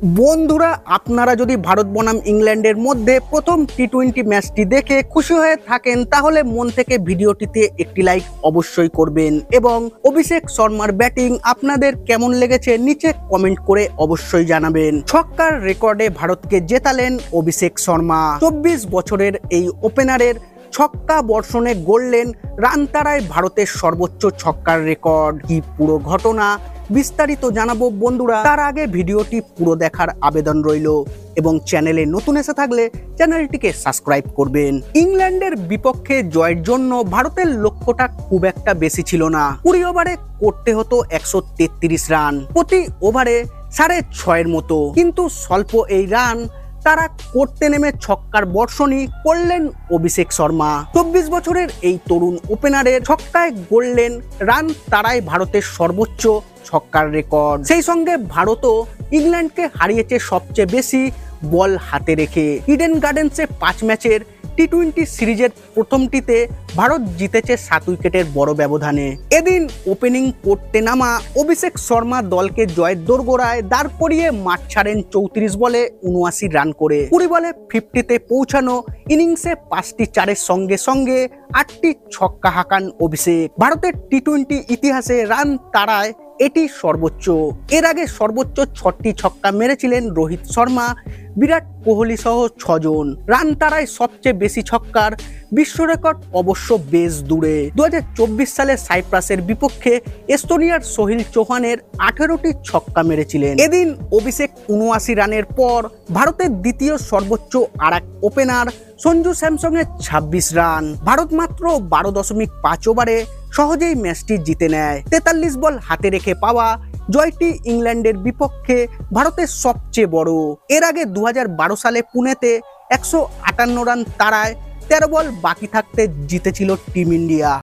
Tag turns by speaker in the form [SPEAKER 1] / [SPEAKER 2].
[SPEAKER 1] বন্ধুরা, আপনারা যদি ভারত বনাম ইংল্যান্ডের মধ্যে প্রথম টি-20 ম্যাচটি দেখে খুশি হয়ে থাকেন তাহলে মন থেকে ভিডিওটিতে একটি লাইক অবশ্যই করবেন এবং অভিষেক শর্মার ব্যাটিং আপনাদের কেমন লেগেছে নিচে কমেন্ট করে অবশ্যই জানাবেন। ছক্কার রেকর্ডে ভারতকে জেতালেন অভিষেক শর্মা। 24 বছরের এই ওপেনারের ছক্কা বর্ষণে গড়লেন রান তাড়ায় ভারতের সর্বোচ্চ ছক্কার রেকর্ড। কি পুরো ঘটনা বিস্তারিত জানাবো বন্ধুরা, তার আগে ভিডিওটি পুরো দেখার আবেদন রইল এবং চ্যানেলে নতুন এসে থাকলে চ্যানেলটিকে সাবস্ক্রাইব করবেন। ইংল্যান্ডের বিপক্ষে জয়ের জন্য ভারতের লক্ষ্যটা খুব একটা বেশি ছিল না। 20 ওভারে করতে হতো 133 রান, প্রতি ওভারে 6.5 মতো, কিন্তু স্বল্প এই রান তারা করতে নেমে ছক্কার বর্ষণই করলেন অভিষেক শর্মা। 24 বছরের এই তরুণ ওপেনারের ছক্কায় গড়লেন রান তাড়ায় ভারতের সর্বোচ্চ ছক্কার রেকর্ড। সেই সঙ্গে ভারতও ইংল্যান্ডকে হারিয়েছে সবচেয়ে বেশি বল হাতে রেখে। ইডেন গার্ডেন্সে 5 ম্যাচের টি-20 সিরিজের প্রথমটিতে ভারত জিতেছে 7 উইকেটের বড় ব্যবধানে। এদিন ওপেনিং করতে নামা অভিষেক শর্মা দলকে জয়ের দোরগোড়ায় দাঁড় করিয়ে মাঠ ছাড়েন 34 বলে 79 রান করে। 20 বলে 50-তে পৌঁছানো ইনিংসে 5টি চারের সঙ্গে সঙ্গে 8টি ছক্কা হাঁকান অভিষেক। ভারতের টি-20 ইতিহাসে রান তাড়ায় এটি সর্বোচ্চ। এর আগে সর্বোচ্চ 6টি ছক্কা মেরেছিলেন রোহিত শর্মা, বিরাট কোহলি সহ 6 জন। রান তাড়ায় সবচেয়ে বেশি ছক্কার বিশ্ব রেকর্ড অবশ্য বেশ দূরে। 2024 সালে সাইপ্রাসের বিপক্ষে এস্তোনিয়ার সোহিল চৌহানের 18টি ছক্কা মেরেছিলেন। এদিন অভিষেক 79 রানের পর ভারতের দ্বিতীয় সর্বোচ্চ আর এক ওপেনার সঞ্জু স্যামসংয়ের 26 রান। ভারত মাত্র 12.5 ওভারে সহজেই ম্যাচটি জিতে নেয়। 43 বল হাতে রেখে পাওয়া জয়টি ইংল্যান্ডের বিপক্ষে ভারতের সবচেয়ে বড়। এর আগে 2012 সালে পুনেতে 158 রান তাড়ায় 13 বল বাকি থাকতে জিতেছিল টিম ইন্ডিয়া।